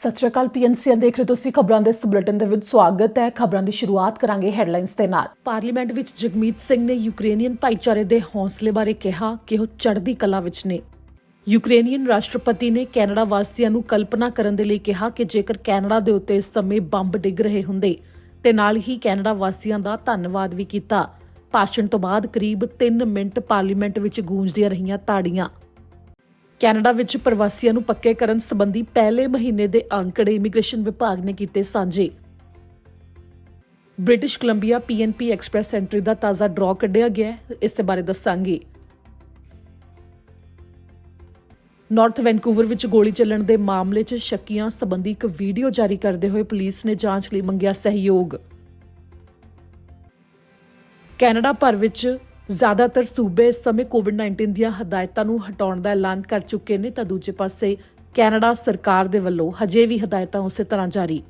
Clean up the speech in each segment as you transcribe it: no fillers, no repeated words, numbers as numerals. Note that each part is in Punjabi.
ਸਤਿ ਸ਼੍ਰੀ ਅਕਾਲ ਪੀਐਨਸੀਐਨ ਦੇਖ ਰਹੇ ਤੁਸੀਂ ਖਬਰਾਂ ਦੇ ਇਸ ਬੁਲੇਟਿਨ ਦੇ ਵਿੱਚ ਸਵਾਗਤ ਹੈ। ਖਬਰਾਂ ਦੀ ਸ਼ੁਰੂਆਤ ਕਰਾਂਗੇ ਹੈਡਲਾਈਨਸ ਦੇ ਨਾਲ। ਪਾਰਲੀਮੈਂਟ ਵਿੱਚ ਜਗਮੀਤ ਸਿੰਘ ਨੇ ਯੂਕਰੇਨੀਅਨ ਭਾਈਚਾਰੇ ਦੇ ਹੌਸਲੇ ਬਾਰੇ ਕਿਹਾ ਕਿ ਉਹ ਚੜ੍ਹਦੀ ਕਲਾ ਵਿੱਚ ਨੇ। ਯੂਕਰੇਨੀਅਨ ਰਾਸ਼ਟਰਪਤੀ ਨੇ ਕੈਨੇਡਾ ਵਾਸੀਆਂ ਨੂੰ ਕਲਪਨਾ ਕਰਨ ਦੇ ਲਈ ਕਿਹਾ ਕਿ ਜੇਕਰ ਕੈਨੇਡਾ ਦੇ ਉੱਤੇ ਇਸ ਸਮੇਂ ਬੰਬ ਡਿੱਗ ਰਹੇ ਹੁੰਦੇ ਤੇ ਨਾਲ ਹੀ ਕੈਨੇਡਾ ਵਾਸੀਆਂ ਦਾ ਧੰਨਵਾਦ ਵੀ ਕੀਤਾ। ਭਾਸ਼ਣ ਤੋਂ ਬਾਅਦ ਕਰੀਬ 3 ਮਿੰਟ ਪਾਰਲੀਮੈਂਟ ਵਿੱਚ ਗੂੰਜਦੀਆਂ ਰਹੀਆਂ ਤਾੜੀਆਂ। ਕੈਨੇਡਾ ਵਿੱਚ ਪ੍ਰਵਾਸੀਆਂ ਨੂੰ ਪੱਕੇ ਕਰਨ ਸੰਬੰਧੀ ਪਹਿਲੇ ਮਹੀਨੇ ਦੇ ਅੰਕੜੇ ਇਮੀਗ੍ਰੇਸ਼ਨ ਵਿਭਾਗ ਨੇ ਕੀਤੇ ਸਾਂਝੇ। British Columbia PNP express entry ਦਾ ਤਾਜ਼ਾ ਡਰਾਅ ਕੱਢਿਆ ਗਿਆ ਹੈ, ਇਸ ਦੇ ਬਾਰੇ ਦੱਸਾਂਗੇ। ਨਾਰਥ ਵੈਨਕੂਵਰ ਵਿੱਚ ਗੋਲੀ ਚੱਲਣ ਦੇ ਮਾਮਲੇ 'ਚ ਸ਼ੱਕੀਆਂ ਸੰਬੰਧੀ ਇੱਕ ਵੀਡੀਓ ਜਾਰੀ ਕਰਦੇ ਹੋਏ ਪੁਲਿਸ ਨੇ ਜਾਂਚ ਲਈ ਮੰਗਿਆ ਸਹਿਯੋਗ। ਕੈਨੇਡਾ ਭਰ ਵਿੱਚ ਜ਼ਿਆਦਾਤਰ ਸੂਬੇ ਇਸ ਸਮੇਂ ਕੋਵਿਡ-19 ਦੀਆਂ ਹਦਾਇਤਾਂ ਨੂੰ ਹਟਾਉਣ ਦਾ ਐਲਾਨ ਕਰ ਚੁੱਕੇ ਨੇ ਤਾਂ ਦੂਜੇ ਪਾਸੇ ਕੈਨੇਡਾ ਸਰਕਾਰ ਦੇ ਵੱਲੋਂ ਹਜੇ ਵੀ ਹਦਾਇਤਾਂ ਉਸੇ ਤਰ੍ਹਾਂ ਜਾਰੀ।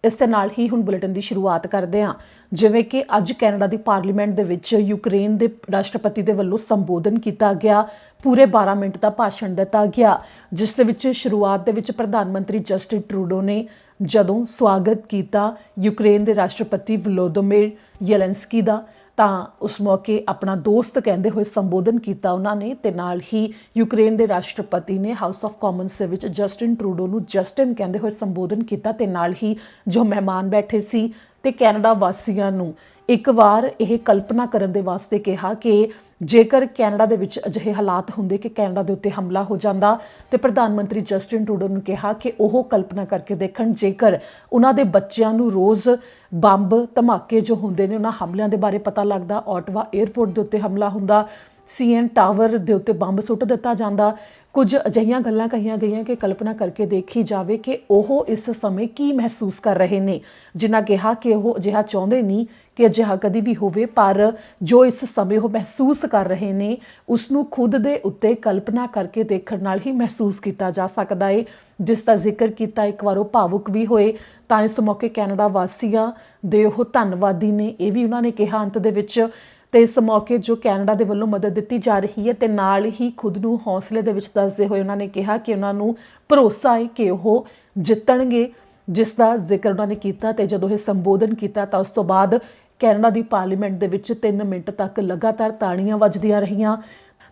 ਇਸ ਦੇ ਨਾਲ ਹੀ ਹੁਣ ਬੁਲੇਟਿਨ ਦੀ ਸ਼ੁਰੂਆਤ ਕਰਦੇ ਹਾਂ। ਜਿਵੇਂ ਕਿ ਅੱਜ ਕੈਨੇਡਾ ਦੀ ਪਾਰਲੀਮੈਂਟ ਦੇ ਵਿੱਚ ਯੂਕਰੇਨ ਦੇ ਰਾਸ਼ਟਰਪਤੀ ਦੇ ਵੱਲੋਂ ਸੰਬੋਧਨ ਕੀਤਾ ਗਿਆ। ਪੂਰੇ 12 ਮਿੰਟ ਦਾ ਭਾਸ਼ਣ ਦਿੱਤਾ ਗਿਆ, ਜਿਸ ਦੇ ਵਿੱਚ ਸ਼ੁਰੂਆਤ ਦੇ ਵਿੱਚ ਪ੍ਰਧਾਨ ਮੰਤਰੀ ਜਸਟਿਨ ਟਰੂਡੋ ਨੇ ਜਦੋਂ ਸਵਾਗਤ ਕੀਤਾ ਯੂਕਰੇਨ ਦੇ ਰਾਸ਼ਟਰਪਤੀ ਵਲੋਦੀਮੀਰ ਜ਼ੈਲੈਂਸਕੀ ਦਾ, ਤਾਂ ਉਸ ਮੌਕੇ ਆਪਣਾ ਦੋਸਤ ਕਹਿੰਦੇ ਹੋਏ ਸੰਬੋਧਨ ਕੀਤਾ ਉਹਨਾਂ ਨੇ। ਤੇ ਨਾਲ ਹੀ ਯੂਕਰੇਨ ਦੇ ਰਾਸ਼ਟਰਪਤੀ ਨੇ ਹਾਊਸ ਆਫ ਕਾਮਨਸ ਦੇ ਵਿੱਚ ਜਸਟਿਨ ਟਰੂਡੋ ਨੂੰ ਜਸਟਿਨ ਕਹਿੰਦੇ ਹੋਏ ਸੰਬੋਧਨ ਕੀਤਾ। ਤੇ ਨਾਲ ਹੀ ਜੋ ਮਹਿਮਾਨ ਬੈਠੇ ਸੀ ਤੇ ਕੈਨੇਡਾ ਵਾਸੀਆਂ ਨੂੰ ਇੱਕ ਵਾਰ ਇਹ ਕਲਪਨਾ ਕਰਨ ਦੇ ਵਾਸਤੇ ਕਿਹਾ ਕਿ ਜੇਕਰ ਕੈਨੇਡਾ ਦੇ ਵਿੱਚ ਅਜਿਹੇ ਹਾਲਾਤ ਹੁੰਦੇ ਕਿ ਕੈਨੇਡਾ ਦੇ ਉੱਤੇ ਹਮਲਾ ਹੋ ਜਾਂਦਾ ਤੇ ਪ੍ਰਧਾਨ ਮੰਤਰੀ ਜਸਟਿਨ ਟਰੂਡੋ ਨੂੰ ਕਿਹਾ ਕਿ ਉਹ ਕਲਪਨਾ ਕਰਕੇ ਦੇਖਣ ਜੇਕਰ ਉਹਨਾਂ ਦੇ ਬੱਚਿਆਂ ਨੂੰ ਰੋਜ਼ ਬੰਬ ਧਮਾਕੇ ਜੋ ਹੁੰਦੇ ਨੇ ਉਹਨਾਂ ਹਮਲਿਆਂ ਦੇ ਬਾਰੇ ਪਤਾ ਲੱਗਦਾ, ਓਟਵਾ 에ਅਰਪੋਰਟ ਦੇ ਉੱਤੇ ਹਮਲਾ ਹੁੰਦਾ, ਸੀਐਨ ਟਾਵਰ ਦੇ ਉੱਤੇ ਬੰਬ ਸੁੱਟ ਦਿੱਤਾ ਜਾਂਦਾ, ਕੁਝ ਅਜਿਹੀਆਂ ਗੱਲਾਂ ਕਹੀਆਂ ਗਈਆਂ ਕਿ ਕਲਪਨਾ ਕਰਕੇ ਦੇਖੀ ਜਾਵੇ ਕਿ ਉਹ ਇਸ ਸਮੇਂ ਕੀ ਮਹਿਸੂਸ ਕਰ ਰਹੇ ਨੇ। ਜਿਨ੍ਹਾਂ ਕਿਹਾ ਕਿ ਉਹ ਅਜਿਹਾ ਚਾਹੁੰਦੇ ਨਹੀਂ ਕਿ ਅਜਿਹਾ ਕਦੀ ਵੀ ਹੋਵੇ, ਪਰ ਜੋ ਇਸ ਸਮੇਂ ਉਹ ਮਹਿਸੂਸ ਕਰ ਰਹੇ ਨੇ ਉਸ ਨੂੰ ਖੁਦ ਦੇ ਉੱਤੇ ਕਲਪਨਾ ਕਰਕੇ ਦੇਖਣ ਨਾਲ ਹੀ ਮਹਿਸੂਸ ਕੀਤਾ ਜਾ ਸਕਦਾ ਹੈ, ਜਿਸ ਦਾ ਜ਼ਿਕਰ ਕੀਤਾ। ਇੱਕ ਵਾਰ ਉਹ ਭਾਵੁਕ ਵੀ ਹੋਏ ਤਾਂ ਇਸ ਮੌਕੇ ਕੈਨੇਡਾ ਵਾਸੀਆਂ ਦੇ ਉਹ ਧੰਨਵਾਦੀ ਨੇ, ਇਹ ਵੀ ਉਹਨਾਂ ਨੇ ਕਿਹਾ ਅੰਤ ਦੇ ਵਿੱਚ। ਤੇ ਇਸ ਮੌਕੇ ਜੋ ਕੈਨੇਡਾ ਦੇ ਵੱਲੋਂ ਮਦਦ ਦਿੱਤੀ ਜਾ ਰਹੀ ਹੈ ਤੇ ਨਾਲ ਹੀ ਖੁਦ ਨੂੰ ਹੌਸਲੇ ਦੇ ਵਿੱਚ ਦੱਸਦੇ ਹੋਏ ਉਹਨਾਂ ਨੇ ਕਿਹਾ ਕਿ ਉਹਨਾਂ ਨੂੰ ਭਰੋਸਾ ਹੈ ਕਿ ਉਹ ਜਿੱਤਣਗੇ, ਜਿਸ ਦਾ ਜ਼ਿਕਰ ਉਹਨਾਂ ਨੇ ਕੀਤਾ। ਤੇ ਜਦੋਂ ਇਹ ਸੰਬੋਧਨ ਕੀਤਾ ਤਾਂ ਉਸ ਤੋਂ ਬਾਅਦ ਕੈਨੇਡਾ ਦੀ ਪਾਰਲੀਮੈਂਟ ਦੇ ਵਿੱਚ 3 ਮਿੰਟ ਤੱਕ ਲਗਾਤਾਰ ਤਾੜੀਆਂ ਵੱਜਦੀਆਂ ਰਹੀਆਂ।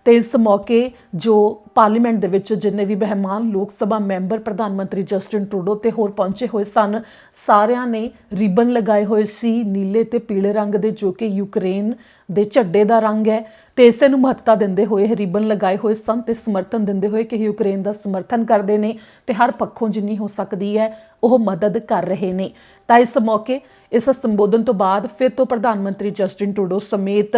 ਤੇ ਇਸ ਮੌਕੇ ਜੋ ਪਾਰਲੀਮੈਂਟ ਦੇ ਵਿੱਚ ਜਿੰਨੇ ਵੀ ਮਹਿਮਾਨ ਲੋਕ ਸਭਾ ਮੈਂਬਰ ਪ੍ਰਧਾਨ ਮੰਤਰੀ ਜਸਟਿਨ ਟਰੂਡੋ ਤੇ ਹੋਰ ਪਹੁੰਚੇ ਹੋਏ ਸਨ, ਸਾਰਿਆਂ ਨੇ ਰਿਬਨ ਲਗਾਏ ਹੋਏ ਸੀ ਨੀਲੇ ਤੇ ਪੀਲੇ ਰੰਗ ਦੇ, ਜੋ ਕਿ ਯੂਕਰੇਨ ਦੇ ਝੰਡੇ ਦਾ ਰੰਗ ਹੈ। ਤੇ ਇਸੇ ਨੂੰ ਮਹੱਤਤਾ ਦਿੰਦੇ ਹੋਏ ਰਿਬਨ ਲਗਾਏ ਹੋਏ ਸਨ ਤੇ ਸਮਰਥਨ ਦਿੰਦੇ ਹੋਏ ਕਿ ਯੂਕਰੇਨ ਦਾ ਸਮਰਥਨ ਕਰਦੇ ਨੇ ਤੇ ਹਰ ਪੱਖੋਂ ਜਿੰਨੀ ਹੋ ਸਕਦੀ ਹੈ ਉਹ ਮਦਦ ਕਰ ਰਹੇ ਨੇ। ਤਾਂ ਇਸ ਮੌਕੇ ਇਸ ਸੰਬੋਧਨ ਤੋਂ ਬਾਅਦ ਫਿਰ ਤੋਂ ਪ੍ਰਧਾਨ ਮੰਤਰੀ ਜਸਟਿਨ ਟਰੂਡੋ ਸਮੇਤ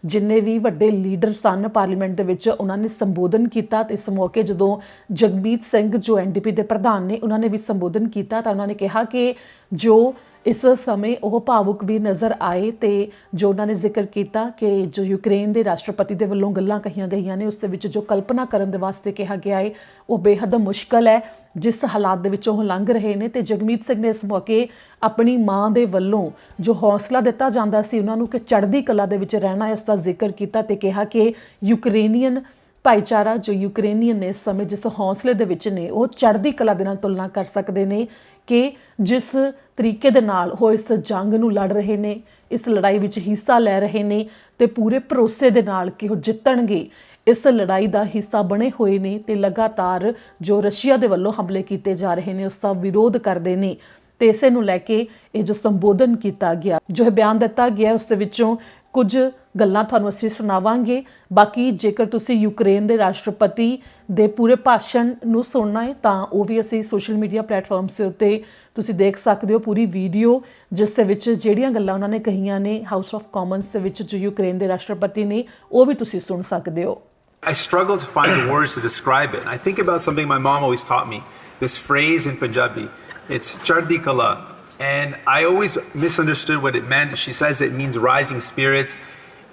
ਜਿੰਨੇ ਵੀ ਵੱਡੇ ਲੀਡਰ ਸਨ ਪਾਰਲੀਮੈਂਟ ਦੇ ਵਿੱਚ ਉਹਨਾਂ ਨੇ ਸੰਬੋਧਨ ਕੀਤਾ। ਤੇ ਇਸ ਮੌਕੇ ਜਦੋਂ ਜਗਮੀਤ ਸਿੰਘ ਜੋ ਐਨਡੀਪੀ ਦੇ ਪ੍ਰਧਾਨ ਨੇ ਉਹਨਾਂ ਨੇ ਵੀ ਸੰਬੋਧਨ ਕੀਤਾ ਤਾਂ ਉਹਨਾਂ ਨੇ ਕਿਹਾ ਕਿ ਜੋ ਇਸ ਸਮੇਂ ਉਹ ਭਾਵੁਕ ਵੀ ਨਜ਼ਰ ਆਏ ਤੇ ਜੋ ਉਹਨਾਂ ਨੇ ਜ਼ਿਕਰ ਕੀਤਾ ਕਿ ਜੋ ਯੂਕਰੇਨ ਦੇ ਰਾਸ਼ਟਰਪਤੀ ਦੇ ਵੱਲੋਂ ਗੱਲਾਂ ਕਹੀਆਂ ਗਈਆਂ ਨੇ ਉਸ ਦੇ ਵਿੱਚ ਜੋ ਕਲਪਨਾ ਕਰਨ ਦੇ ਵਾਸਤੇ ਕਿਹਾ ਗਿਆ ਹੈ ਉਹ ਬੇਹੱਦ ਮੁਸ਼ਕਲ ਹੈ ਜਿਸ ਹਾਲਾਤ ਦੇ ਵਿੱਚੋਂ ਉਹ ਲੰਘ ਰਹੇ ਨੇ। ਤੇ ਜਗਮੀਤ ਸਿੰਘ ਨੇ ਇਸ ਮੌਕੇ ਆਪਣੀ ਮਾਂ ਦੇ ਵੱਲੋਂ ਜੋ ਹੌਸਲਾ ਦਿੱਤਾ ਜਾਂਦਾ ਸੀ ਉਹਨਾਂ ਨੂੰ ਕਿ ਚੜ੍ਹਦੀ ਕਲਾ ਦੇ ਵਿੱਚ ਰਹਿਣਾ, ਇਸ ਦਾ ਜ਼ਿਕਰ ਕੀਤਾ ਤੇ ਕਿਹਾ ਕਿ ਯੂਕਰੇਨੀਅਨ ਭਾਈਚਾਰਾ ਜੋ ਯੂਕਰੇਨੀਅਨ ਨੇ ਇਸ ਸਮੇਂ ਜਿਸ ਹੌਸਲੇ ਦੇ ਵਿੱਚ ਨੇ ਉਹ ਚੜ੍ਹਦੀ ਕਲਾ ਦੇ ਨਾਲ ਤੁਲਨਾ ਕਰ ਸਕਦੇ ਨੇ ਕਿ ਜਿਸ ਤਰੀਕੇ ਦੇ ਨਾਲ ਉਹ ਇਸ ਜੰਗ ਨੂੰ ਲੜ ਰਹੇ ਨੇ, ਇਸ ਲੜਾਈ ਵਿੱਚ ਹਿੱਸਾ ਲੈ ਰਹੇ ਨੇ ਤੇ ਪੂਰੇ ਭਰੋਸੇ ਦੇ ਨਾਲ ਕਿ ਉਹ ਜਿੱਤਣਗੇ, ਇਸ ਲੜਾਈ ਦਾ ਹਿੱਸਾ ਬਣੇ ਹੋਏ ਨੇ ਤੇ ਲਗਾਤਾਰ ਜੋ ਰਸ਼ੀਆ ਦੇ ਵੱਲੋਂ ਹਮਲੇ ਕੀਤੇ ਜਾ ਰਹੇ ਨੇ ਉਸ ਦਾ ਵਿਰੋਧ ਕਰਦੇ ਨੇ। ਤੇ ਇਸੇ ਨੂੰ ਲੈ ਕੇ ਇਹ ਜੋ ਸੰਬੋਧਨ ਕੀਤਾ ਗਿਆ, ਜੋ ਬਿਆਨ ਦਿੱਤਾ ਗਿਆ, ਉਸ ਦੇ ਵਿੱਚੋਂ ਕੁਝ ਗੱਲਾਂ ਤੁਹਾਨੂੰ ਅਸੀਂ ਸੁਣਾਵਾਂਗੇ। ਬਾਕੀ ਜੇਕਰ ਤੁਸੀਂ ਯੂਕਰੇਨ ਦੇ ਰਾਸ਼ਟਰਪਤੀ ਦੇ ਪੂਰੇ ਭਾਸ਼ਣ ਨੂੰ ਸੁਣਨਾ ਹੈ ਤਾਂ ਉਹ ਵੀ ਅਸੀਂ ਸੋਸ਼ਲ ਮੀਡੀਆ ਪਲੇਟਫਾਰਮਸ ਦੇ ਉੱਤੇ ਤੁਸੀਂ ਦੇਖ ਸਕਦੇ ਹੋ ਪੂਰੀ ਵੀਡੀਓ, ਜਿਸ ਦੇ ਵਿੱਚ ਜਿਹੜੀਆਂ ਗੱਲਾਂ ਉਹਨਾਂ ਨੇ ਕਹੀਆਂ ਨੇ ਹਾਊਸ ਆਫ ਕਾਮਨਸ ਦੇ ਵਿੱਚ ਜੋ ਯੂਕਰੇਨ ਦੇ ਰਾਸ਼ਟਰਪਤੀ ਨੇ ਉਹ ਵੀ ਤੁਸੀਂ ਸੁਣ ਸਕਦੇ ਹੋ। I struggle to find the words to describe it. I think about something my mom always taught me, this phrase in Punjabi. It's chardi kala. And I always misunderstood what it meant. She says it means rising spirits.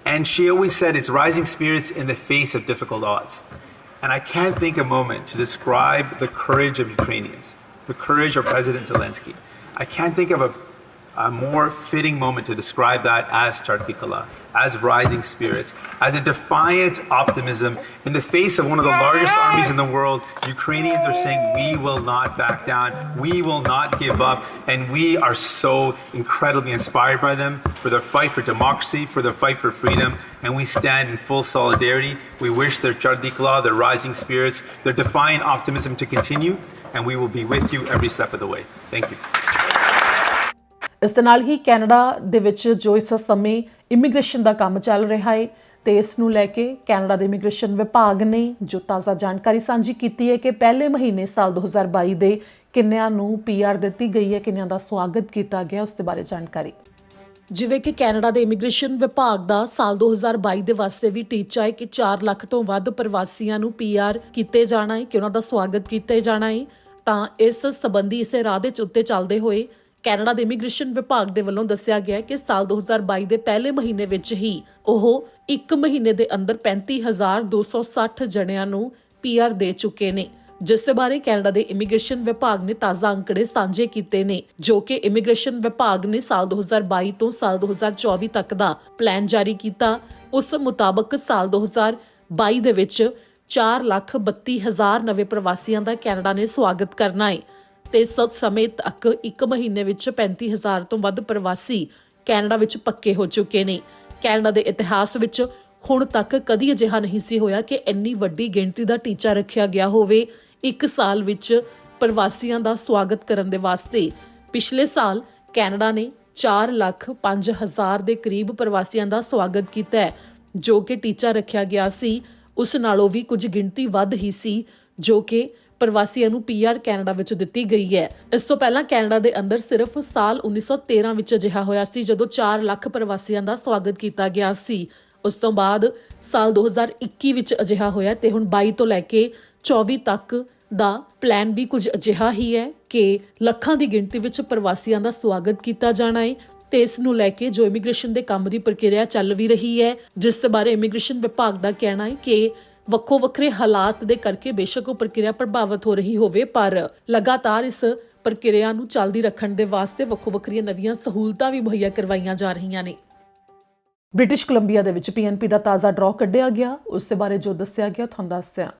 And she always said it's rising spirits in the face of difficult odds. And I can't think a moment to describe the courage of Ukrainians, the courage of President Zelensky. I can't think of a a more fitting moment to describe that as Chardi Kala, as rising spirits, as a defiant optimism in the face of one of the largest armies in the world. Ukrainians are saying, we will not back down, we will not give up, and we are so incredibly inspired by them for their fight for democracy, for their fight for freedom, and we stand in full solidarity. We wish their Chardi Kala, their rising spirits, their defiant optimism to continue, and we will be with you every step of the way. Thank you. ਇਸ ਦੇ ਨਾਲ ਹੀ ਕੈਨੇਡਾ ਦੇ ਵਿੱਚ ਜੋ ਇਸ ਸਮੇਂ ਇਮੀਗ੍ਰੇਸ਼ਨ ਦਾ ਕੰਮ ਚੱਲ ਰਿਹਾ ਹੈ ਤੇ ਇਸ ਨੂੰ ਲੈ ਕੇ ਕੈਨੇਡਾ ਦੇ ਇਮੀਗ੍ਰੇਸ਼ਨ ਵਿਭਾਗ ਨੇ ਜੋ ਤਾਜ਼ਾ ਜਾਣਕਾਰੀ ਸਾਂਝੀ ਕੀਤੀ ਹੈ ਕਿ ਪਹਿਲੇ ਮਹੀਨੇ ਸਾਲ 2022 ਦੇ ਕਿੰਨਿਆਂ ਨੂੰ PR ਦਿੱਤੀ ਗਈ ਹੈ, ਕਿੰਨਿਆਂ ਦਾ ਸਵਾਗਤ ਕੀਤਾ ਗਿਆ, ਉਸ ਦੇ ਬਾਰੇ ਜਾਣਕਾਰੀ। ਜਿਵੇਂ ਕਿ ਕੈਨੇਡਾ ਦੇ ਇਮੀਗ੍ਰੇਸ਼ਨ ਵਿਭਾਗ ਦਾ ਸਾਲ 2022 ਦੇ ਵਾਸਤੇ ਵੀ ਟੀਚਾ ਹੈ ਕਿ 4 ਲੱਖ ਤੋਂ ਵੱਧ ਪ੍ਰਵਾਸੀਆਂ ਨੂੰ PR ਕੀਤੇ ਜਾਣਾ ਹੈ, ਕਿ ਉਹਨਾਂ ਦਾ ਸਵਾਗਤ ਕੀਤਾ ਜਾਣਾ ਹੈ। ਤਾਂ ਇਸ ਸੰਬੰਧੀ ਇਸੇ ਰਾਹ ਦੇ ਉੱਤੇ ਚੱਲਦੇ ਹੋਏ ਕੈਨੇਡਾ ਦੇ ਇਮੀਗ੍ਰੇਸ਼ਨ ਵਿਭਾਗ ਦੇ ਵੱਲੋਂ ਦੱਸਿਆ ਗਿਆ ਕਿ ਸਾਲ 2022 ਦੇ ਪਹਿਲੇ ਮਹੀਨੇ ਵਿੱਚ ਹੀ ਉਹ 1 ਮਹੀਨੇ ਦੇ ਅੰਦਰ 35,260 ਜਣਿਆਂ ਨੂੰ PR ਦੇ ਚੁੱਕੇ ਨੇ, ਜਿਸ ਦੇ ਬਾਰੇ ਕੈਨੇਡਾ ਦੇ ਇਮੀਗ੍ਰੇਸ਼ਨ ਵਿਭਾਗ ਨੇ ਤਾਜ਼ਾ ਅੰਕੜੇ ਸਾਂਝੇ ਕੀਤੇ ਨੇ, ਜੋ ਕਿ ਇਮੀਗ੍ਰੇਸ਼ਨ ਵਿਭਾਗ ਨੇ ਸਾਲ 2022 ਤੋਂ ਸਾਲ 2024 ਤੱਕ ਦਾ ਪਲਾਨ ਜਾਰੀ ਕੀਤਾ। ਉਸ ਮੁਤਾਬਕ ਸਾਲ 2022 ਦੇ ਵਿੱਚ 4,32,000 ਨਵੇਂ ਪ੍ਰਵਾਸੀਆਂ ਦਾ ਕੈਨੇਡਾ ਨੇ ਸਵਾਗਤ ਕਰਨਾ ਹੈ ਤੇ ਇਸ ਸਮੇਂ ਤੱਕ 1 ਮਹੀਨੇ ਵਿੱਚ 35,000 ਤੋਂ ਵੱਧ ਪ੍ਰਵਾਸੀ ਕੈਨੇਡਾ ਵਿੱਚ ਪੱਕੇ ਹੋ ਚੁੱਕੇ ਨੇ। ਕੈਨੇਡਾ ਦੇ ਇਤਿਹਾਸ ਵਿੱਚ ਹੁਣ ਤੱਕ ਕਦੀ ਅਜਿਹਾ ਨਹੀਂ ਸੀ ਹੋਇਆ ਕਿ ਇੰਨੀ ਵੱਡੀ ਗਿਣਤੀ ਦਾ ਟੀਚਾ ਰੱਖਿਆ ਗਿਆ ਹੋਵੇ ਇੱਕ ਸਾਲ ਵਿੱਚ ਪ੍ਰਵਾਸੀਆਂ ਦਾ ਸਵਾਗਤ ਕਰਨ ਦੇ ਵਾਸਤੇ। ਪਿਛਲੇ ਸਾਲ ਕੈਨੇਡਾ ਨੇ 4,05,000 ਦੇ ਕਰੀਬ ਪ੍ਰਵਾਸੀਆਂ ਦਾ ਸਵਾਗਤ ਕੀਤਾ ਹੈ, ਜੋ ਕਿ ਟੀਚਾ ਰੱਖਿਆ ਗਿਆ ਸੀ ਉਸ ਨਾਲੋਂ ਵੀ ਕੁਝ ਗਿਣਤੀ ਵੱਧ ਹੀ ਸੀ, ਜੋ ਕਿ ਪ੍ਰਵਾਸੀਆਂ ਨੂੰ PR ਕੈਨੇਡਾ ਵਿੱਚ ਦਿੱਤੀ ਗਈ ਹੈ। ਇਸ ਤੋਂ ਪਹਿਲਾਂ ਕੈਨੇਡਾ ਦੇ ਅੰਦਰ ਸਿਰਫ ਸਾਲ 1913 ਵਿੱਚ ਅਜਿਹਾ ਹੋਇਆ ਸੀ, ਜਦੋਂ 4 ਲੱਖ ਪ੍ਰਵਾਸੀਆਂ ਦਾ ਸਵਾਗਤ ਕੀਤਾ ਗਿਆ ਸੀ। ਉਸ ਤੋਂ ਬਾਅਦ ਸਾਲ 2021 ਵਿੱਚ ਅਜਿਹਾ ਹੋਇਆ ਤੇ ਹੁਣ 22 ਤੋਂ ਲੈ ਕੇ 24 ਤੱਕ ਦਾ ਪਲਾਨ ਵੀ ਕੁਝ ਅਜਿਹਾ ਹੀ ਹੈ ਕਿ ਲੱਖਾਂ ਦੀ ਗਿਣਤੀ ਵਿੱਚ ਪ੍ਰਵਾਸੀਆਂ ਦਾ ਸਵਾਗਤ ਕੀਤਾ ਜਾਣਾ ਹੈ। ਤੇ ਇਸ ਨੂੰ ਲੈ ਕੇ ਜੋ ਇਮੀਗ੍ਰੇਸ਼ਨ ਦੇ ਕੰਮ ਦੀ ਪ੍ਰਕਿਰਿਆ ਚੱਲ ਵੀ ਰਹੀ ਹੈ, ਜਿਸ ਬਾਰੇ ਇਮੀਗ੍ਰੇਸ਼ਨ ਵਿਭਾਗ ਦਾ ਕਹਿਣਾ ਹੈ ਕਿ ਵੱਖੋ ਵੱਖਰੇ ਹਾਲਾਤ ਦੇ ਕਰਕੇ ਬੇਸ਼ੱਕ ਉਹ ਪ੍ਰਕਿਰਿਆ ਪ੍ਰਭਾਵਿਤ ਹੋ ਰਹੀ ਹੋਵੇ, ਪਰ ਲਗਾਤਾਰ ਇਸ ਪ੍ਰਕਿਰਿਆ ਨੂੰ ਚੱਲਦੀ ਰੱਖਣ ਦੇ ਵਾਸਤੇ ਵੱਖੋ ਵੱਖਰੀਆਂ ਨਵੀਆਂ ਸਹੂਲਤਾਂ ਵੀ ਮੁਹੱਈਆ ਕਰਵਾਈਆਂ ਜਾ ਰਹੀਆਂ ਨੇ। ਬ੍ਰਿਟਿਸ਼ ਕੋਲੰਬੀਆ ਦੇ ਵਿੱਚ PNP ਦਾ ਤਾਜ਼ਾ ਡਰਾਅ ਕੱਢਿਆ ਗਿਆ, ਉਸ ਦੇ ਬਾਰੇ ਜੋ ਦੱਸਿਆ ਗਿਆ ਤੁਹਾਨੂੰ ਦੱਸਦੇ ਹਾਂ।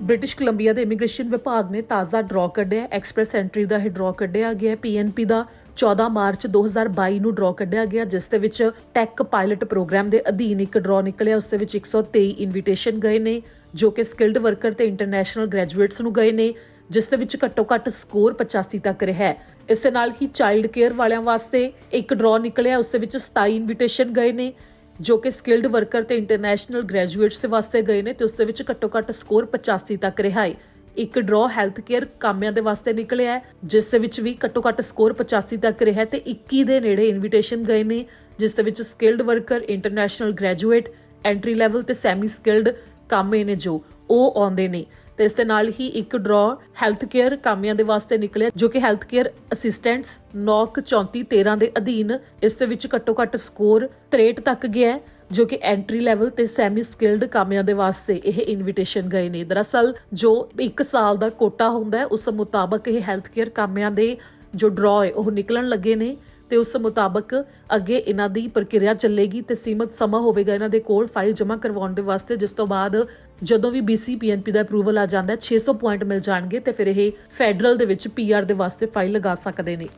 ਬ੍ਰਿਟਿਸ਼ ਕੋਲੰਬੀਆ ਦੇ ਇਮੀਗ੍ਰੇਸ਼ਨ ਵਿਭਾਗ ਨੇ ਤਾਜ਼ਾ ਡਰਾਅ ਕੱਢਿਆ। ਐਕਸਪ੍ਰੈਸ ਐਂਟਰੀ ਦਾ ਇਹ ਡਰਾਅ ਕੱਢਿਆ ਗਿਆ। PNP ਦਾ 14 ਮਾਰਚ 2022 ਨੂੰ ਡਰਾਅ ਕੱਢਿਆ ਗਿਆ, ਜਿਸ ਦੇ ਵਿੱਚ ਟੈਕ ਪਾਇਲਟ ਪ੍ਰੋਗਰਾਮ ਦੇ ਅਧੀਨ ਇੱਕ ਡਰਾਅ ਨਿਕਲਿਆ। ਉਸ ਦੇ ਵਿੱਚ 123 ਇਨਵੀਟੇਸ਼ਨ ਗਏ ਨੇ, ਜੋ ਕਿ ਸਕਿਲਡ ਵਰਕਰ ਤੇ ਇੰਟਰਨੈਸ਼ਨਲ ਗ੍ਰੈਜੂਏਟਸ ਨੂੰ ਗਏ ਨੇ, ਜਿਸ ਦੇ ਵਿੱਚ ਘੱਟੋ ਘੱਟ ਸਕੋਰ 85 ਤੱਕ ਰਿਹਾ ਹੈ। ਇਸ ਦੇ ਨਾਲ ਹੀ ਚਾਈਲਡ ਕੇਅਰ ਵਾਲਿਆਂ ਵਾਸਤੇ ਇੱਕ ਡਰਾਅ ਨਿਕਲਿਆ। ਉਸ ਦੇ ਵਿੱਚ 27 ਇਨਵੀਟੇਸ਼ਨ ਗਏ ਨੇ, ਜੋ ਕਿ ਸਕਿਲਡ ਵਰਕਰ ਤੇ ਇੰਟਰਨੈਸ਼ਨਲ ਗ੍ਰੈਜੂਏਟਸ ਦੇ ਵਾਸਤੇ ਗਏ ਨੇ, ਤੇ ਉਸ ਦੇ ਵਿੱਚ ਘੱਟੋ ਘੱਟ ਸਕੋਰ 85 ਤੱਕ ਰਿਹਾ ਹੈ। ਇੱਕ ਡਰਾਅ ਹੈਲਥ ਕੇਅਰ ਕਾਮਿਆਂ ਦੇ ਵਾਸਤੇ ਨਿਕਲਿਆ ਹੈ, ਜਿਸ ਦੇ ਵਿੱਚ ਵੀ ਘੱਟੋ ਘੱਟ ਸਕੋਰ 85 ਤੱਕ ਰਿਹਾ ਤੇ 21 ਦੇ ਨੇੜੇ ਇਨਵੀਟੇਸ਼ਨ ਗਏ ਨੇ, ਜਿਸ ਦੇ ਵਿੱਚ skilled worker, international graduate, entry level ਤੇ ਸੈਮੀ ਸਕਿਲਡ ਕਾਮੇ ਨੇ ਜੋ ਉਹ ਆਉਂਦੇ ਨੇ। ਤੇ ਇਸ ਦੇ ਨਾਲ ਹੀ ਇੱਕ ਡਰਾਅ ਹੈਲਥ ਕੇਅਰ ਕਾਮਿਆਂ ਦੇ ਵਾਸਤੇ ਨਿਕਲਿਆ, ਜੋ ਕਿ ਹੈਲਥ ਕੇਅਰ ਅਸਿਸਟੈਂਟਸ NOC 3413 ਦੇ ਅਧੀਨ। ਇਸ ਦੇ ਵਿੱਚ ਘੱਟੋ ਘੱਟ ਸਕੋਰ 63 ਤੱਕ ਗਿਆ ਹੈ, ਜੋ ਕਿ ਐਂਟਰੀ ਲੈਵਲ ਤੇ ਸੈਮੀ ਸਕਿਲਡ ਕਾਮਿਆਂ ਦੇ ਵਾਸਤੇ ਇਹ ਇਨਵੀਟੇਸ਼ਨ ਗਏ ਨੇ। ਦਰਅਸਲ ਜੋ 1 ਸਾਲ ਦਾ ਕੋਟਾ ਹੁੰਦਾ ਹੈ, ਉਸ ਮੁਤਾਬਕ ਇਹ ਹੈਲਥ ਕੇਅਰ ਕਾਮਿਆਂ ਦੇ ਜੋ ਡਰਾਅ ਹੈ ਉਹ ਨਿਕਲਣ ਲੱਗੇ ਨੇ, ਤੇ ਉਸ ਮੁਤਾਬਕ ਅੱਗੇ ਇਹਨਾਂ ਦੀ ਪ੍ਰਕਿਰਿਆ ਚੱਲੇਗੀ ਤੇ ਸੀਮਤ ਸਮਾਂ ਹੋਵੇਗਾ ਇਹਨਾਂ ਦੇ ਕੋਲ ਫਾਈਲ ਜਮ੍ਹਾਂ ਕਰਵਾਉਣ ਦੇ ਵਾਸਤੇ, ਜਿਸ ਤੋਂ ਬਾਅਦ ਜਦੋਂ ਵੀ BC-PNP ਦਾ ਅਪਰੂਵਲ ਆ ਜਾਂਦਾ 600 ਪੁਆਇੰਟ ਮਿਲ ਜਾਣਗੇ ਤੇ ਫਿਰ ਇਹ ਫੈਡਰਲ ਦੇ ਵਿੱਚ PR ਦੇ ਵਾਸਤੇ ਫਾਈਲ ਲਗਾ ਸਕਦੇ ਨੇ।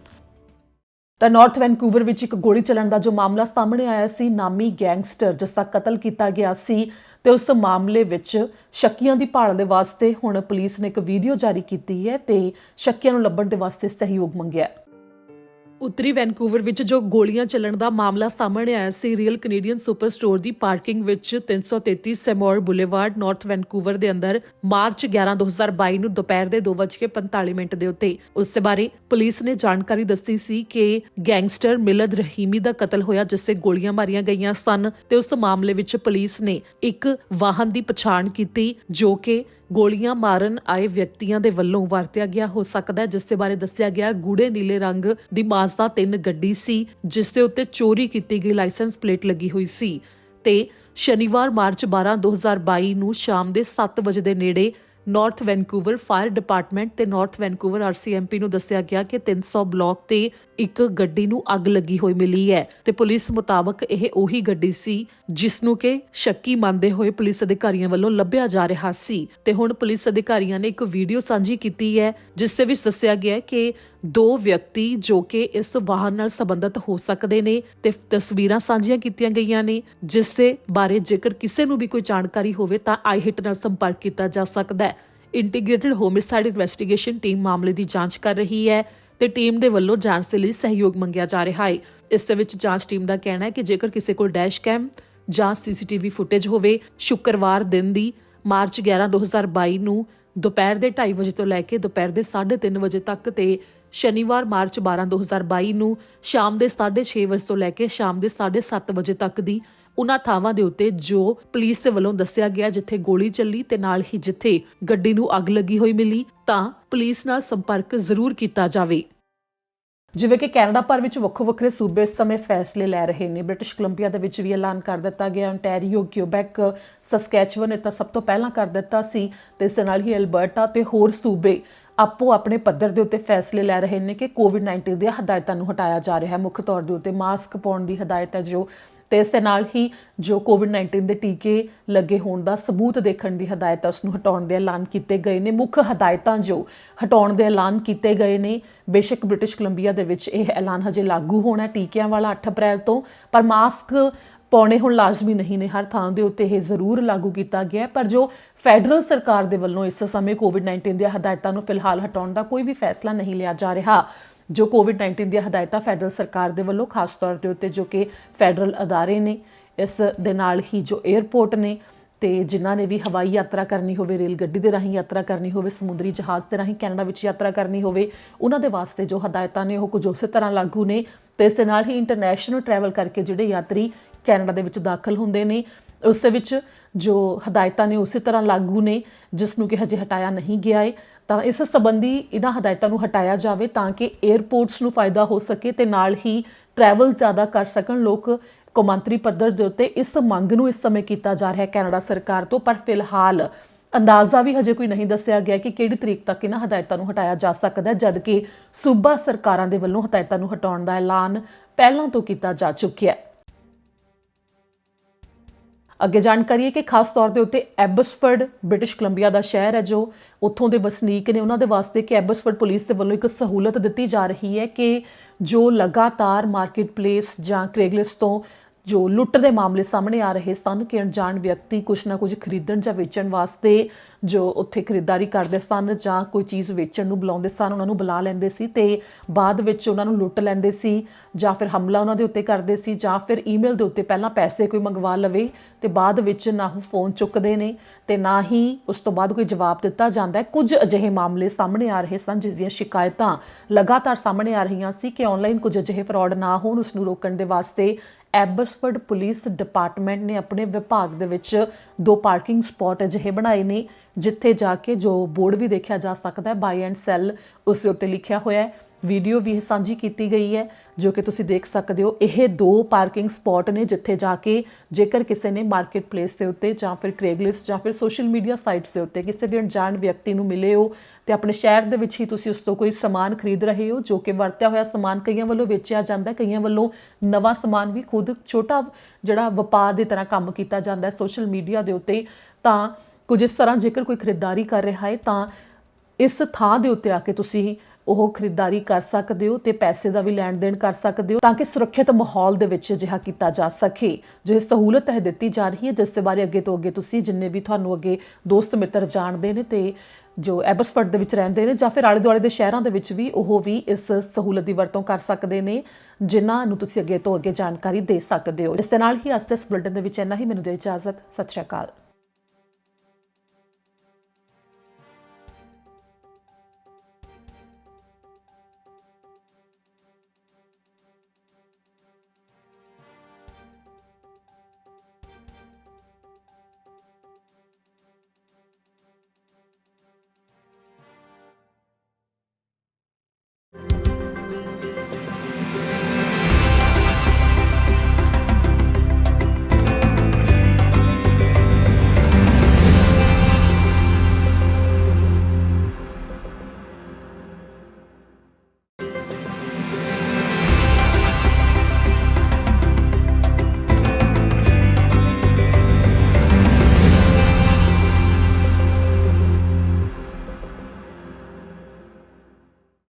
ਤਾਂ ਨਾਰਥ ਵੈਨਕੂਵਰ ਵਿੱਚ ਇੱਕ ਗੋਲੀ ਚੱਲਣ ਦਾ ਜੋ ਮਾਮਲਾ ਸਾਹਮਣੇ ਆਇਆ ਸੀ, ਨਾਮੀ ਗੈਂਗਸਟਰ ਜਿਸ ਦਾ ਕਤਲ ਕੀਤਾ ਗਿਆ ਸੀ, ਤੇ ਉਸ ਮਾਮਲੇ ਵਿੱਚ ਸ਼ੱਕੀਆਂ ਦੀ ਭਾਲ ਦੇ ਵਾਸਤੇ ਹੁਣ ਪੁਲਿਸ ਨੇ ਇੱਕ ਵੀਡੀਓ ਜਾਰੀ ਕੀਤੀ ਹੈ ਤੇ ਸ਼ੱਕੀਆਂ ਨੂੰ ਲੱਭਣ ਦੇ ਵਾਸਤੇ ਸਹਿਯੋਗ ਮੰਗਿਆ। ਉੱਤਰੀ ਵੈਨਕੂਵਰ ਵਿੱਚ ਜੋ ਗੋਲੀਆਂ ਚੱਲਣ ਦਾ ਮਾਮਲਾ ਸਾਹਮਣੇ ਆਇਆ ਸੀ, ਰੀਅਲ ਕੈਨੇਡੀਅਨ ਸੁਪਰ ਸਟੋਰ ਦੀ ਪਾਰਕਿੰਗ ਵਿੱਚ 333 ਸੈਮੋਰ ਬੁਲੇਵਾਰਡ ਨਾਰਥ ਵੈਨਕੂਵਰ ਦੇ ਅੰਦਰ ਮਾਰਚ 11 2022 ਨੂੰ ਦੁਪਹਿਰ ਦੇ 2:45 ਦੇ ਉੱਤੇ। ਉਸ ਦੇ ਬਾਰੇ ਪੁਲਿਸ ਨੇ ਜਾਣਕਾਰੀ ਦੱਸੀ ਸੀ ਕਿ ਗੈਂਗਸਟਰ ਮਿਲਦ ਰਹੀਮੀ ਦਾ ਕਤਲ ਹੋਇਆ, ਜਿਸ ਤੇ ਗੋਲੀਆਂ ਮਾਰੀਆਂ ਗਈਆਂ ਸਨ, ਤੇ ਉਸ ਮਾਮਲੇ ਵਿੱਚ ਪੁਲਿਸ ਨੇ ਇੱਕ ਵਾਹਨ ਦੀ ਪਛਾਣ ਕੀਤੀ, ਜੋ ਕਿ ਗੋਲੀਆਂ ਮਾਰਨ ਆਏ ਵਿਅਕਤੀਆਂ ਦੇ ਵੱਲੋਂ ਵਰਤਿਆ ਗਿਆ ਹੋ ਸਕਦਾ ਹੈ, ਜਿਸ ਦੇ ਬਾਰੇ ਦੱਸਿਆ ਗਿਆ ਗੂੜੇ ਨੀਲੇ ਰੰਗ ਦੀ ਮਾਜ਼ਦਾ 3 ਗੱਡੀ ਸੀ, ਜਿਸ ਦੇ ਉੱਤੇ ਚੋਰੀ ਕੀਤੀ ਗਈ ਲਾਇਸੈਂਸ ਪਲੇਟ ਲੱਗੀ ਹੋਈ ਸੀ। ਤੇ ਸ਼ਨੀਵਾਰ ਮਾਰਚ 12 2022 ਨੂੰ ਸ਼ਾਮ ਦੇ 7 ਵਜੇ ਦੇ ਨੇੜੇ ਨਾਰਥ ਵੈਨਕੂਵਰ ਫਾਇਰ ਡਿਪਾਰਟਮੈਂਟ ਤੇ ਨਾਰਥ ਵੈਨਕੂਵਰ RCMP ਨੂੰ ਦੱਸਿਆ ਗਿਆ ਕਿ 300 ਬਲਾਕ ਤੇ ਇੱਕ ਗੱਡੀ ਨੂੰ ਅੱਗ ਲੱਗੀ ਹੋਈ ਮਿਲੀ ਹੈ ਤੇ ਪੁਲਿਸ ਮੁਤਾਬਕ ਇਹ ਉਹੀ ਗੱਡੀ ਸੀ ਜਿਸ ਨੂੰ ਕਿ ਸ਼ੱਕੀ ਮੰਨਦੇ ਹੋਏ ਪੁਲਿਸ ਅਧਿਕਾਰੀਆਂ ਵੱਲੋਂ ਲੱਭਿਆ ਜਾ ਰਿਹਾ ਸੀ ਤੇ ਹੁਣ ਪੁਲਿਸ ਅਧਿਕਾਰੀਆਂ ਨੇ ਇੱਕ ਵੀਡੀਓ ਸਾਂਝੀ ਕੀਤੀ ਹੈ ਜਿਸ ਦੇ ਵਿੱਚ ਦੱਸਿਆ ਗਿਆ ਹੈ ਕਿ 2 ਵਿਅਕਤੀ ਜੋ ਕਿ ਇਸ ਵਾਹਨ ਨਾਲ ਸੰਬੰਧਿਤ ਹੋ ਸਕਦੇ ਨੇ ਤੇ ਤਸਵੀਰਾਂ ਸਾਂਝੀਆਂ ਕੀਤੀਆਂ ਗਈਆਂ ਨੇ ਜਿਸ ਦੇ ਬਾਰੇ ਜੇਕਰ ਕਿਸੇ ਨੂੰ ਵੀ ਕੋਈ ਜਾਣਕਾਰੀ ਹੋਵੇ ਤਾਂ iHit ਨਾਲ ਸੰਪਰਕ ਕੀਤਾ ਜਾ ਸਕਦਾ ਹੈ। ਇੰਟੀਗ੍ਰੇਟਿਡ ਹੋਮਿਸਾਈਡ ਇਨਵੈਸਟੀਗੇਸ਼ਨ ਟੀਮ ਮਾਮਲੇ ਦੀ ਜਾਂਚ ਕਰ ਰਹੀ ਹੈ ਤੇ ਟੀਮ ਦੇ ਵੱਲੋਂ ਜਾਂਚ ਦੇ ਲਈ ਸਹਿਯੋਗ ਮੰਗਿਆ ਜਾ ਰਿਹਾ ਹੈ। ਇਸ ਦੇ ਵਿੱਚ ਜਾਂਚ ਟੀਮ ਦਾ ਕਹਿਣਾ ਹੈ ਕਿ ਜੇਕਰ ਕਿਸੇ ਕੋਲ ਡੈਸ਼ ਕੈਮ ਜਾਂ CCTV ਫੁਟੇਜ ਹੋਵੇ ਸ਼ੁੱਕਰਵਾਰ ਦਿਨ ਦੀ ਮਾਰਚ 11 2022 ਨੂੰ ਦੁਪਹਿਰ ਦੇ 2:30 ਵਜੇ ਤੋਂ ਲੈ ਕੇ ਦੁਪਹਿਰ ਦੇ 3:30 ਵਜੇ ਤੱਕ ਤੇ ਸ਼ਨੀਵਾਰ ਮਾਰਚ 12 2022 ਨੂੰ ਸ਼ਾਮ ਦੇ 6:30 ਵਜੇ ਤੋਂ ਲੈ ਕੇ ਸ਼ਾਮ ਦੇ 7:30 ਵਜੇ ਤੱਕ ਦੀ ਉਨ੍ਹਾਂ ਥਾਵਾਂ ਦੇ ਉੱਤੇ ਜੋ ਪੁਲਿਸ ਦੇ ਵੱਲੋਂ ਦੱਸਿਆ ਗਿਆ ਜਿੱਥੇ ਗੋਲੀ ਚੱਲੀ ਤੇ ਨਾਲ ਹੀ ਜਿੱਥੇ ਗੱਡੀ ਨੂੰ ਅੱਗ ਲੱਗੀ ਹੋਈ ਮਿਲੀ ਤਾਂ ਪੁਲਿਸ ਨਾਲ ਸੰਪਰਕ ਜ਼ਰੂਰ ਕੀਤਾ ਜਾਵੇ। ਜਿਵੇਂ ਕਿ ਕੈਨੇਡਾ ਭਰ ਵਿੱਚ ਵੱਖੋ ਵੱਖਰੇ ਸੂਬੇ ਇਸ ਸਮੇਂ ਫੈਸਲੇ ਲੈ ਰਹੇ ਨੇ। ਬ੍ਰਿਟਿਸ਼ ਕੋਲੰਬੀਆ ਦੇ ਵਿੱਚ ਵੀ ਐਲਾਨ ਕਰ ਦਿੱਤਾ ਗਿਆ, ਓਨਟਾਰੀਓ, ਕਿਊਬੈਕ, ਸਸਕੈਚੁਅਨ ਇਹ ਤਾਂ ਸਭ ਤੋਂ ਪਹਿਲਾਂ ਕਰ ਦਿੱਤਾ ਸੀ ਤੇ ਇਸ ਦੇ ਨਾਲ ਹੀ ਅਲਬਰਟਾ ਤੇ ਹੋਰ ਸੂਬੇ ਆਪੋ ਆਪਣੇ ਪੱਧਰ ਦੇ ਉੱਤੇ ਫੈਸਲੇ ਲੈ ਰਹੇ ਨੇ ਕਿ ਕੋਵਿਡ-19 ਦੀਆਂ ਹਦਾਇਤਾਂ ਨੂੰ ਹਟਾਇਆ ਜਾ ਰਿਹਾ ਹੈ। ਮੁੱਖ ਤੌਰ ਦੇ ਉੱਤੇ ਮਾਸਕ ਪਾਉਣ ਦੀ ਹਦਾਇਤ ਹੈ ਜੋ ਤੇ ਇਸ ਦੇ ਨਾਲ ਹੀ ਜੋ ਕੋਵਿਡ-19 ਦੇ ਟੀਕੇ ਲੱਗੇ ਹੋਣ ਦਾ ਸਬੂਤ ਦੇਖਣ ਦੀ ਹਦਾਇਤ ਹੈ ਉਸ ਨੂੰ ਹਟਾਉਣ ਦੇ ਐਲਾਨ ਕੀਤੇ ਗਏ ਨੇ। ਮੁੱਖ ਹਦਾਇਤਾਂ ਜੋ ਹਟਾਉਣ ਦੇ ਐਲਾਨ ਕੀਤੇ ਗਏ ਨੇ, ਬੇਸ਼ੱਕ ਬ੍ਰਿਟਿਸ਼ ਕੋਲੰਬੀਆ ਦੇ ਵਿੱਚ ਇਹ ਐਲਾਨ ਹਜੇ ਲਾਗੂ ਹੋਣਾ ਟੀਕਿਆਂ ਵਾਲਾ 8 ਅਪ੍ਰੈਲ ਤੋਂ, ਪਰ ਮਾਸਕ ਪਾਉਣੇ ਹੁਣ ਲਾਜ਼ਮੀ ਨਹੀਂ ਨੇ। ਹਰ ਥਾਂ ਦੇ ਉੱਤੇ ਇਹ ਜ਼ਰੂਰ ਲਾਗੂ ਕੀਤਾ ਗਿਆ ਪਰ ਜੋ ਫੈਡਰਲ ਸਰਕਾਰ ਦੇ ਵੱਲੋਂ ਇਸ ਸਮੇਂ ਕੋਵਿਡ-19 ਦੀਆਂ ਹਦਾਇਤਾਂ ਨੂੰ ਫਿਲਹਾਲ ਹਟਾਉਣ ਦਾ ਕੋਈ ਵੀ ਫੈਸਲਾ ਨਹੀਂ ਲਿਆ ਜਾ ਰਿਹਾ। ਜੋ ਕੋਵਿਡ-19 ਦੀਆਂ ਹਦਾਇਤਾਂ ਫੈਡਰਲ ਸਰਕਾਰ ਦੇ ਵੱਲੋਂ ਖਾਸ ਤੌਰ ਦੇ ਉੱਤੇ ਜੋ ਕਿ ਫੈਡਰਲ ਅਦਾਰੇ ਨੇ, ਇਸ ਦੇ ਨਾਲ ਹੀ ਜੋ 에ਅਰਪੋਰਟ ਨੇ ਤੇ ਜਿਨ੍ਹਾਂ ਨੇ ਵੀ ਹਵਾਈ ਯਾਤਰਾ ਕਰਨੀ ਹੋਵੇ, ਰੇਲ ਗੱਡੀ ਦੇ ਰਾਹੀਂ ਯਾਤਰਾ ਕਰਨੀ ਹੋਵੇ, ਸਮੁੰਦਰੀ ਜਹਾਜ਼ ਦੇ ਰਾਹੀਂ ਕੈਨੇਡਾ ਵਿੱਚ ਯਾਤਰਾ ਕਰਨੀ ਹੋਵੇ, ਉਹਨਾਂ ਦੇ ਵਾਸਤੇ ਜੋ ਹਦਾਇਤਾਂ ਨੇ ਉਹ ਕੁਝ ਉਸੇ ਤਰ੍ਹਾਂ ਲਾਗੂ ਨੇ ਤੇ ਇਸ ਦੇ ਨਾਲ ਹੀ ਇੰਟਰਨੈਸ਼ਨਲ ਟਰੈਵਲ ਕਰਕੇ ਜਿਹੜੇ ਯਾਤਰੀ ਕੈਨੇਡਾ ਦੇ ਵਿੱਚ ਦਾਖਲ ਹੁੰਦੇ ਨੇ ਉਸ ਦੇ ਵਿੱਚ ਜੋ ਹਦਾਇਤਾਂ ਨੇ ਉਸੇ ਤਰ੍ਹਾਂ ਲਾਗੂ ਨੇ ਜਿਸ ਨੂੰ ਕਿ ਹਜੇ ਹਟਾਇਆ ਨਹੀਂ ਗਿਆ ਹੈ। ਤਾਂ ਇਸ ਸੰਬੰਧੀ ਇਹਨਾਂ ਹਦਾਇਤਾਂ ਨੂੰ ਹਟਾਇਆ ਜਾਵੇ ਤਾਂ ਕਿ 에ਅਰਪੋਰਟਸ ਨੂੰ ਫਾਇਦਾ ਹੋ ਸਕੇ ਤੇ ਨਾਲ ਹੀ ਟਰੈਵਲ ਜ਼ਿਆਦਾ ਕਰ ਸਕਣ ਲੋਕ। ਕੌਮਾਂਤਰੀ ਪੱਧਰ ਦੇ ਉੱਤੇ ਇਸ ਮੰਗ ਨੂੰ ਇਸ ਸਮੇਂ ਕੀਤਾ ਜਾ ਰਿਹਾ ਹੈ ਕੈਨੇਡਾ ਸਰਕਾਰ ਤੋਂ, ਪਰ ਫਿਲਹਾਲ ਅੰਦਾਜ਼ਾ ਵੀ ਹਜੇ ਕੋਈ ਨਹੀਂ ਦੱਸਿਆ ਗਿਆ ਕਿ ਕਿਹੜੀ ਤਰੀਕ ਤੱਕ ਇਹਨਾਂ ਹਦਾਇਤਾਂ ਨੂੰ ਹਟਾਇਆ ਜਾ ਸਕਦਾ ਹੈ, ਜਦਕਿ ਸੂਬਾ ਸਰਕਾਰਾਂ ਦੇ ਵੱਲੋਂ ਹਦਾਇਤਾਂ ਨੂੰ ਹਟਾਉਣ ਦਾ ਐਲਾਨ ਪਹਿਲਾਂ ਤੋਂ ਕੀਤਾ ਜਾ ਚੁੱਕਿਆ ਹੈ। ਅੱਗੇ ਜਾਣਕਾਰੀ ਹੈ ਕਿ ਖਾਸ ਤੌਰ ਦੇ ਉੱਤੇ ਐਬਸਫਰਡ ਬ੍ਰਿਟਿਸ਼ ਕੋਲੰਬੀਆ ਦਾ ਸ਼ਹਿਰ ਹੈ ਜੋ ਉੱਥੋਂ ਦੇ ਵਸਨੀਕ ਨੇ ਉਹਨਾਂ ਦੇ ਵਾਸਤੇ ਕਿ ਐਬਸਫਰਡ ਪੁਲਿਸ ਦੇ ਵੱਲੋਂ ਇੱਕ ਸਹੂਲਤ ਦਿੱਤੀ ਜਾ ਰਹੀ ਹੈ ਕਿ ਜੋ ਲਗਾਤਾਰ ਮਾਰਕੀਟ ਪਲੇਸ ਜਾਂ ਕ੍ਰੇਗਲਿਸਟ ਤੋਂ ਜੋ ਲੁੱਟ ਦੇ ਮਾਮਲੇ ਸਾਹਮਣੇ ਆ ਰਹੇ ਸਨ ਕਿ ਅਣਜਾਣ ਵਿਅਕਤੀ ਕੁਛ ਨਾ ਕੁਝ ਖਰੀਦਣ ਜਾਂ ਵੇਚਣ ਵਾਸਤੇ ਜੋ ਉੱਥੇ ਖਰੀਦਦਾਰੀ ਕਰਦੇ ਸਨ ਜਾਂ ਕੋਈ ਚੀਜ਼ ਵੇਚਣ ਨੂੰ ਬੁਲਾਉਂਦੇ ਸਨ, ਉਹਨਾਂ ਨੂੰ ਬੁਲਾ ਲੈਂਦੇ ਸੀ ਤੇ ਬਾਅਦ ਵਿੱਚ ਉਹਨਾਂ ਨੂੰ ਲੁੱਟ ਲੈਂਦੇ ਸੀ ਜਾਂ ਫਿਰ ਹਮਲਾ ਉਹਨਾਂ ਦੇ ਉੱਤੇ ਕਰਦੇ ਸੀ ਜਾਂ ਫਿਰ ਈਮੇਲ ਦੇ ਉੱਤੇ ਪਹਿਲਾਂ ਪੈਸੇ ਕੋਈ ਮੰਗਵਾ ਲਵੇ ਤੇ ਬਾਅਦ ਵਿੱਚ ਨਾ ਉਹ ਫੋਨ ਚੁੱਕਦੇ ਨੇ ਤੇ ਨਾ ਹੀ ਉਸ ਤੋਂ ਬਾਅਦ ਕੋਈ ਜਵਾਬ ਦਿੱਤਾ ਜਾਂਦਾ ਹੈ। ਕੁਝ ਅਜਿਹੇ ਮਾਮਲੇ ਸਾਹਮਣੇ ਆ ਰਹੇ ਸਨ ਜਿਸ ਦੀਆਂ ਸ਼ਿਕਾਇਤਾਂ ਲਗਾਤਾਰ ਸਾਹਮਣੇ ਆ ਰਹੀਆਂ ਸੀ ਕਿ ਆਨਲਾਈਨ ਕੁਝ ਅਜਿਹੇ ਫਰਾਡ ਨਾ ਹੋਣ ਉਸ ਨੂੰ ਰੋਕਣ ਦੇ ਵਾਸਤੇ ਐਬਸਫਰਡ ਪੁਲਿਸ ਡਿਪਾਰਟਮੈਂਟ ਨੇ ਆਪਣੇ ਵਿਭਾਗ ਦੇ ਵਿੱਚ 2 ਪਾਰਕਿੰਗ ਸਪੌਟ ਅਜਿਹੇ ਬਣਾਏ ਨੇ ਜਿੱਥੇ ਜਾ ਕੇ ਜੋ ਬੋਰਡ ਵੀ ਦੇਖਿਆ ਜਾ ਸਕਦਾ ਹੈ ਬਾਈ ਐਂਡ ਸੈਲ, ਉਸ ਦੇ ਉੱਤੇ ਲਿਖਿਆ ਹੋਇਆ ਹੈ। ਵੀਡੀਓ ਵੀ ਸਾਂਝੀ ਕੀਤੀ ਗਈ ਹੈ ਜੋ ਕਿ ਤੁਸੀਂ ਦੇਖ ਸਕਦੇ ਹੋ। ਇਹ 2 ਪਾਰਕਿੰਗ ਸਪੌਟ ਨੇ ਜਿੱਥੇ ਜਾ ਕੇ ਜੇਕਰ ਕਿਸੇ ਨੇ ਮਾਰਕੀਟ ਪਲੇਸ ਦੇ ਉੱਤੇ ਜਾਂ ਫਿਰ ਕ੍ਰੇਗਲਿਸਟ ਜਾਂ ਫਿਰ ਸੋਸ਼ਲ ਮੀਡੀਆ ਸਾਈਟਸ ਦੇ ਉੱਤੇ ਕਿਸੇ ਵੀ ਅਣਜਾਣ ਵਿਅਕਤੀ ਨੂੰ ਮਿਲੇ ਹੋ ਤੇ ਆਪਣੇ ਸ਼ਹਿਰ ਦੇ ਵਿੱਚ ਹੀ ਤੁਸੀਂ ਉਸ ਤੋਂ ਕੋਈ ਸਮਾਨ ਖਰੀਦ ਰਹੇ ਹੋ ਜੋ ਕਿ ਵਰਤਿਆ ਹੋਇਆ ਸਮਾਨ ਕਈਆਂ ਵੱਲੋਂ ਵੇਚਿਆ ਜਾਂਦਾ, ਕਈਆਂ ਵੱਲੋਂ ਨਵਾਂ ਸਮਾਨ ਵੀ ਖੁਦ ਛੋਟਾ ਜਿਹੜਾ ਵਪਾਰ ਦੀ ਤਰ੍ਹਾਂ ਕੰਮ ਕੀਤਾ ਜਾਂਦਾ ਸੋਸ਼ਲ ਮੀਡੀਆ ਦੇ ਉੱਤੇ, ਤਾਂ ਕੁਝ ਇਸ ਤਰ੍ਹਾਂ ਜੇਕਰ ਕੋਈ ਖਰੀਦਦਾਰੀ ਕਰ ਰਿਹਾ ਹੈ ਤਾਂ ਇਸ ਥਾਂ ਦੇ ਉੱਤੇ ਆ ਕੇ ਤੁਸੀਂ ਉਹ ਖਰੀਦਦਾਰੀ ਕਰ ਸਕਦੇ ਹੋ ਤੇ ਪੈਸੇ ਦਾ ਵੀ ਲੈਣ ਦੇਣ ਕਰ ਸਕਦੇ ਹੋ ਤਾਂ ਕਿ ਸੁਰੱਖਿਅਤ ਮਾਹੌਲ ਦੇ ਵਿੱਚ ਅਜਿਹਾ ਕੀਤਾ ਜਾ ਸਕੇ। ਜੋ ਇਹ ਸਹੂਲਤ ਹੈ ਦਿੱਤੀ ਜਾ ਰਹੀ ਹੈ ਜਿਸ ਦੇ ਬਾਰੇ ਅੱਗੇ ਤੋਂ ਅੱਗੇ ਤੁਸੀਂ ਜਿੰਨੇ ਵੀ ਤੁਹਾਨੂੰ ਅੱਗੇ ਦੋਸਤ ਮਿੱਤਰ ਜਾਣਦੇ ਨੇ ਤੇ ਜੋ ਐਬਸਫਰਡ ਦੇ ਵਿੱਚ ਰਹਿੰਦੇ ਨੇ ਜਾਂ ਫਿਰ ਆਲੇ ਦੁਆਲੇ ਦੇ ਸ਼ਹਿਰਾਂ ਦੇ ਵਿੱਚ ਵੀ ਉਹ ਵੀ ਇਸ ਸਹੂਲਤ ਦੀ ਵਰਤੋਂ ਕਰ ਸਕਦੇ ਨੇ ਜਿਨ੍ਹਾਂ ਨੂੰ ਤੁਸੀਂ ਅੱਗੇ ਤੋਂ ਅੱਗੇ ਜਾਣਕਾਰੀ ਦੇ ਸਕਦੇ ਹੋ। ਇਸ ਦੇ ਨਾਲ ਹੀ ਅੱਜ ਦੇ ਇਸ ਬੁਲੇਟਿਨ ਦੇ ਵਿੱਚ ਇੰਨਾ ਹੀ। ਮੈਨੂੰ ਦਿਓ ਇਜਾਜ਼ਤ। ਸਤਿ ਸ਼੍ਰੀ ਅਕਾਲ।